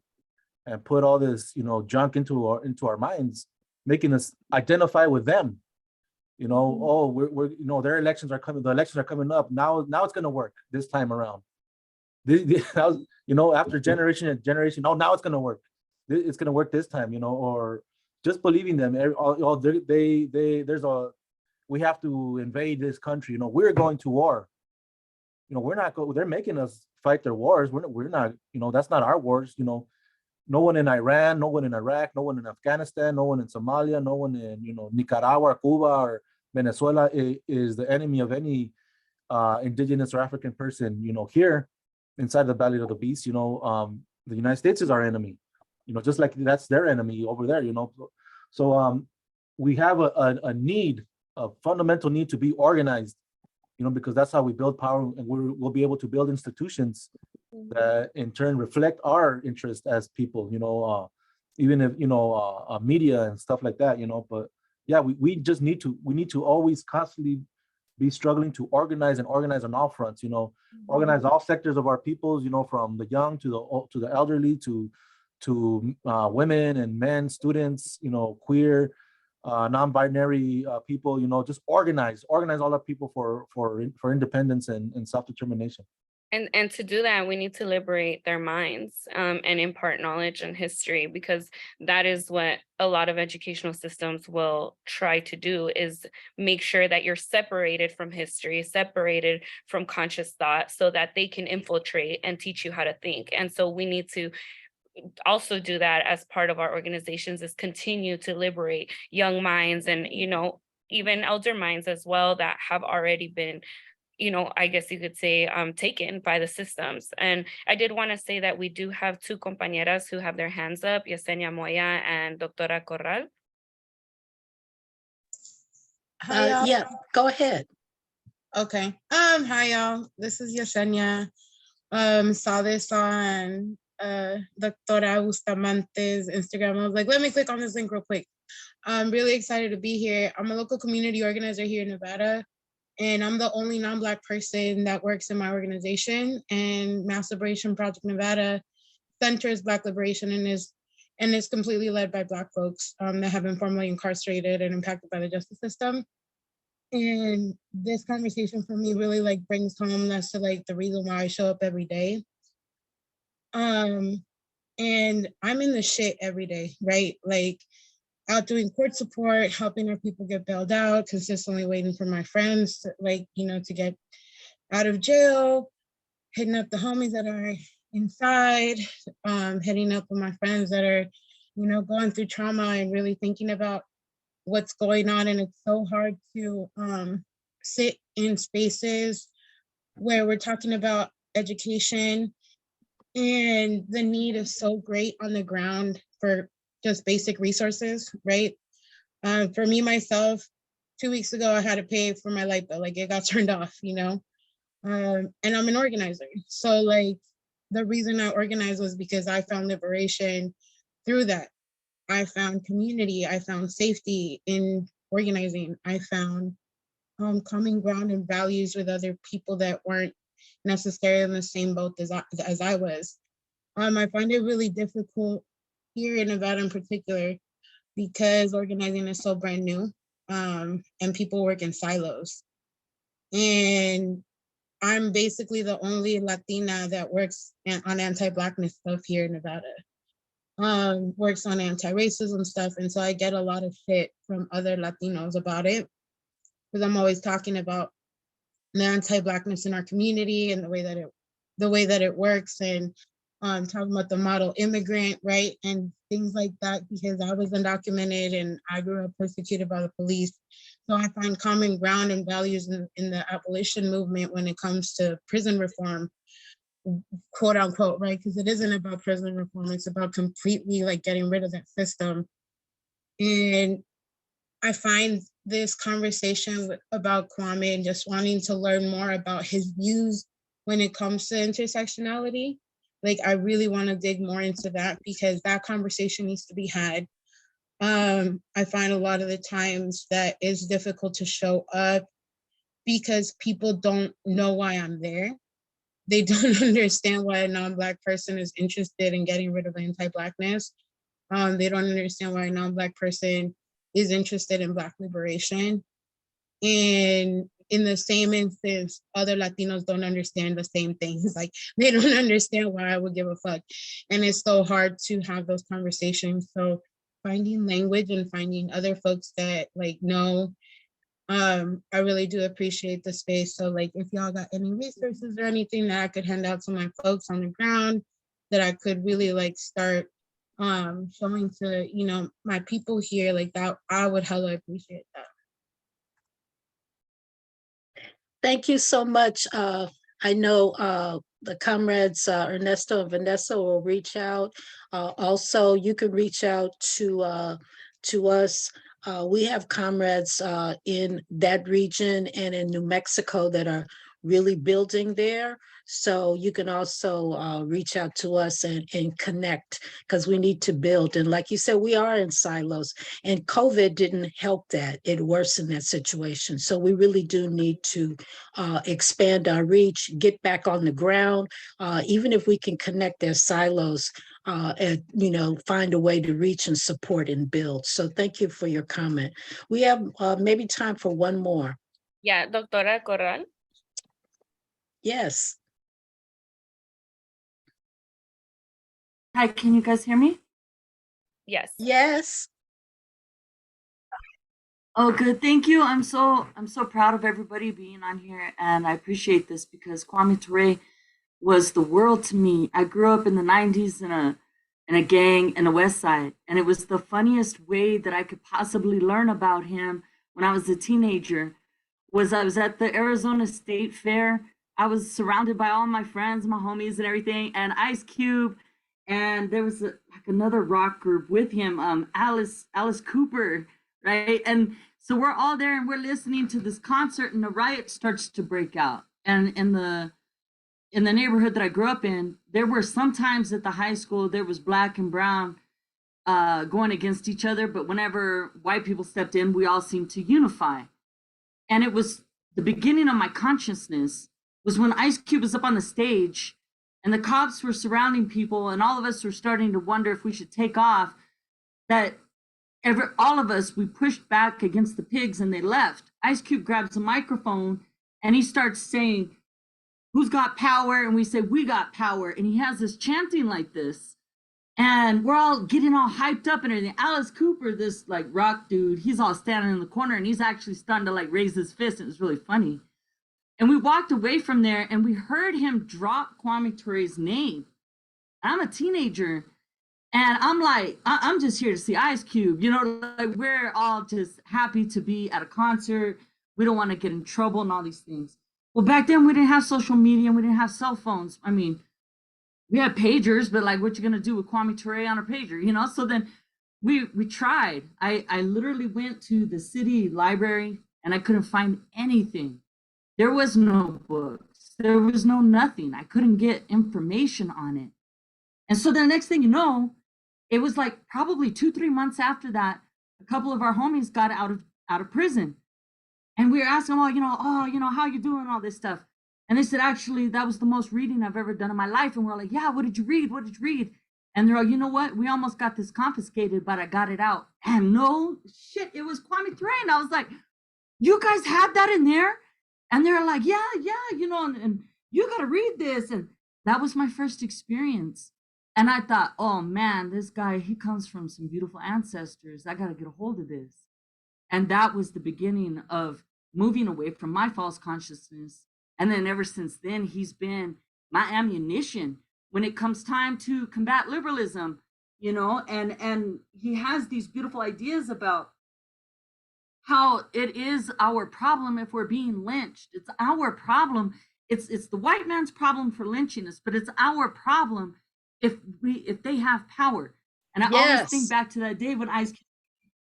put all this, junk into our minds, making us identify with them. Oh, we're their elections are coming, the elections are coming up. Now it's gonna work this time around. After generation and generation, now it's gonna work. It's gonna work this time, or just believing them. We have to invade this country. We're going to war. We're not going. They're making us fight their wars. We're not. That's not our wars. No one in Iran, no one in Iraq, no one in Afghanistan, no one in Somalia, no one in Nicaragua, Cuba, or Venezuela is the enemy of any indigenous or African person. Here inside the Valley of the Beast, the United States is our enemy. Just like that's their enemy over there. So we have a need, a fundamental need to be organized. Because that's how we build power, and we'll be able to build institutions that in turn reflect our interest as people, even if, media and stuff like that, but yeah, we need to always constantly be struggling to organize on all fronts, organize all sectors of our peoples, from the young to the elderly, to women and men, students, queer, non-binary people, just organize all our people for independence and self-determination. And to do that, we need to liberate their minds and impart knowledge and history, because that is what a lot of educational systems will try to do, is make sure that you're separated from history, separated from conscious thought, so that they can infiltrate and teach you how to think. And so we need to also do that as part of our organizations, is continue to liberate young minds and, even elder minds as well, that have already been, I guess you could say, taken by the systems. And I did want to say that we do have two compañeras who have their hands up, Yesenia Moya and Doctora Corral. Hi, y'all. Yeah, go ahead. Okay. Hi, y'all. This is Yesenia. Saw this on Doctora Bustamante's Instagram. I was like, let me click on this link real quick. I'm really excited to be here. I'm a local community organizer here in Nevada, and I'm the only non-Black person that works in my organization. And Mass Liberation Project Nevada centers Black liberation and is completely led by Black folks that have been formerly incarcerated and impacted by the justice system. And this conversation for me really like brings home as to like the reason why I show up every day. And I'm in the shit every day, right? Like out doing court support, helping our people get bailed out, consistently waiting for my friends to, to get out of jail, hitting up the homies that are inside, hitting up with my friends that are, going through trauma and really thinking about what's going on. And it's so hard to sit in spaces where we're talking about education and the need is so great on the ground for just basic resources, right? For me, myself, 2 weeks ago, I had to pay for my light bill, like it got turned off, and I'm an organizer. So like the reason I organized was because I found liberation through that. I found community, I found safety in organizing. I found common ground and values with other people that weren't necessarily in the same boat as I was. I find it really difficult here in Nevada in particular because organizing is so brand new and people work in silos. And I'm basically the only Latina that works on anti-Blackness stuff here in Nevada. Works on anti-racism stuff. And so I get a lot of shit from other Latinos about it, because I'm always talking about the anti-Blackness in our community and the way that it works, and talking about the model immigrant, right? And things like that, because I was undocumented and I grew up persecuted by the police. So I find common ground and values in the abolition movement when it comes to prison reform, quote unquote, right? Because it isn't about prison reform, it's about completely like getting rid of that system. And I find this conversation about Kwame and just wanting to learn more about his views when it comes to intersectionality. Like, I really want to dig more into that because that conversation needs to be had. I find a lot of the times that it's difficult to show up because people don't know why I'm there. They don't understand why a non-Black person is interested in getting rid of anti-Blackness. They don't understand why a non-Black person is interested in Black liberation. And in the same instance, other Latinos don't understand the same things. Like, they don't understand why I would give a fuck. And it's so hard to have those conversations. So finding language and finding other folks that like know, I really do appreciate the space. So like, if y'all got any resources or anything that I could hand out to my folks on the ground that I could really like start showing to, my people here, like that, I would hella appreciate that. Thank you so much. I know the comrades Ernesto and Vanessa will reach out. Also, you can reach out to us. We have comrades in that region and in New Mexico that are really building there. So you can also reach out to us and connect, because we need to build. And like you said, we are in silos, and COVID didn't help that. It worsened that situation. So we really do need to expand our reach, get back on the ground, even if we can connect their silos and, find a way to reach and support and build. So thank you for your comment. We have maybe time for one more. Yeah, Doctora Corral. Yes. Hi, can you guys hear me? Yes. Yes. Oh, good. Thank you. I'm so proud of everybody being on here, and I appreciate this because Kwame Ture was the world to me. I grew up in the 90s in a gang in the West Side, and it was the funniest way that I could possibly learn about him when I was a teenager. Was I was at the Arizona State Fair. I was surrounded by all my friends, my homies, and everything, and Ice Cube, and there was like another rock group with him, Alice Cooper, right? And so we're all there and we're listening to this concert, and a riot starts to break out. And in the neighborhood that I grew up in, there were sometimes at the high school there was black and brown going against each other, but whenever white people stepped in, we all seemed to unify. And it was the beginning of my consciousness was when Ice Cube was up on the stage and the cops were surrounding people, and all of us were starting to wonder if we should take off. That all of us, we pushed back against the pigs and they left. Ice Cube grabs a microphone and he starts saying, "Who's got power?" And we say, "We got power." And he has this chanting like this. And we're all getting all hyped up and everything. Alice Cooper, this like rock dude, he's all standing in the corner and he's actually starting to like raise his fist. And it was really funny. And we walked away from there and we heard him drop Kwame Ture's name. I'm a teenager and I'm like, I'm just here to see Ice Cube. You know, like we're all just happy to be at a concert. We don't want to get in trouble and all these things. Well, back then we didn't have social media and we didn't have cell phones. I mean, we had pagers, but like, what you gonna do with Kwame Ture on a pager, you know? So then we tried. I literally went to the city library and I couldn't find anything. There was no books. There was no nothing. I couldn't get information on it. And so the next thing you know, it was like probably 2-3 months after that, a couple of our homies got out of prison. And we were asking them, how you doing, all this stuff. And they said, actually, that was the most reading I've ever done in my life. And we're like, yeah, what did you read? What did you read? And they're like, you know what? We almost got this confiscated, but I got it out. And no shit, it was Kwame Ture. And I was like, you guys had that in there? And they're like, yeah, and you got to read this. And that was my first experience. And I thought, oh man, this guy, he comes from some beautiful ancestors. I got to get a hold of this. And that was the beginning of moving away from my false consciousness. And then ever since then, he's been my ammunition when it comes time to combat liberalism, you know, and he has these beautiful ideas about how it is our problem if we're being lynched. It's our problem. It's the white man's problem for lynching us, but it's our problem if they have power. And I always think back to that day when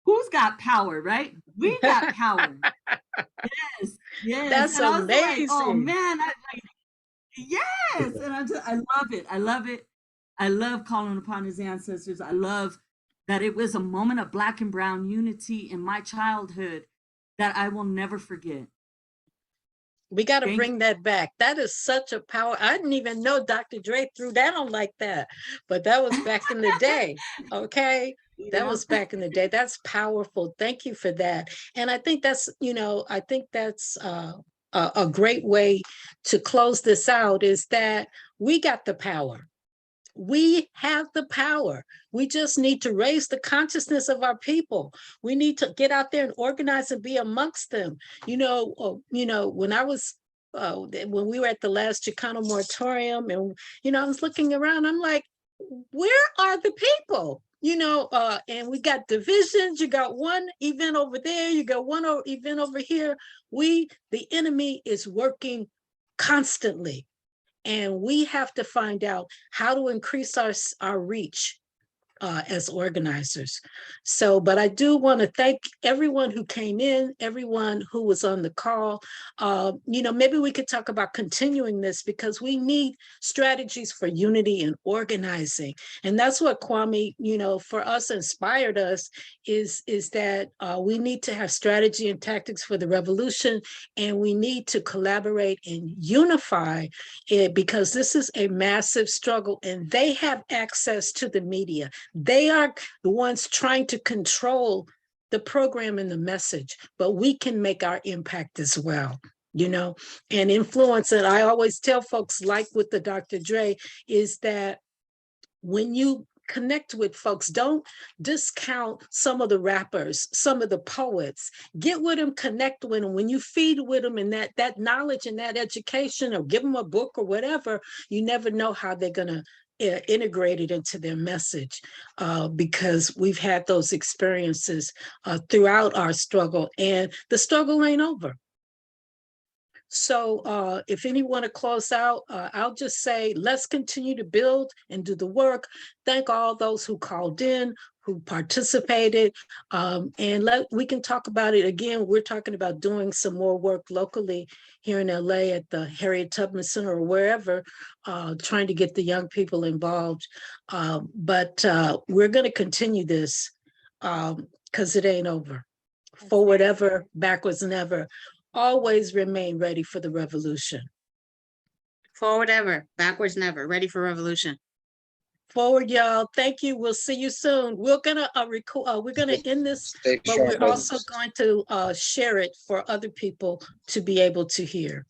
who's got power, right? We got power. Yes. That's and amazing. I was like, oh man, yes. And I love it. I love it. I love calling upon his ancestors. I love that it was a moment of black and brown unity in my childhood that I will never forget. We got to bring that back. That is such a power. I didn't even know Dr. Dre threw that on like that, but that was back in the day. Okay. That was back in the day. That's powerful. Thank you for that. And I think that's, a great way to close this out is that we got the power. We have the power. We just need to raise the consciousness of our people. We need to get out there and organize and be amongst them. When I was when we were at the last Chicano moratorium, and I was looking around, I'm like, where are the people? And we got divisions. You got one event over there, you got one event over here. The enemy is working constantly. And we have to find out how to increase our reach as organizers. But I do want to thank everyone who came in, everyone who was on the call. Maybe we could talk about continuing this because we need strategies for unity and organizing. And that's what Kwame, for us, inspired us is that we need to have strategy and tactics for the revolution, and we need to collaborate and unify it because this is a massive struggle and they have access to the media. They are the ones trying to control the program and the message, but we can make our impact as well, and influence. And I always tell folks, like with the Dr. Dre, is that when you connect with folks, don't discount some of the rappers, some of the poets. Get with them, connect with them. When you feed with them and that knowledge and that education, or give them a book or whatever, you never know how they're going to integrate it into their message, because we've had those experiences throughout our struggle, and the struggle ain't over. So if anyone want to close out, I'll just say, let's continue to build and do the work. Thank all those who called in, who participated, and we can talk about it again. We're talking about doing some more work locally here in LA at the Harriet Tubman Center or wherever, trying to get the young people involved. But we're going to continue this because it ain't over. Forward ever, backwards never. Always remain ready for the revolution. Forward ever, backwards never, ready for revolution. Forward, y'all. Thank you. We'll see you soon. We're gonna we're gonna end this, Stay but sharp, we're brothers. also going to share it for other people to be able to hear.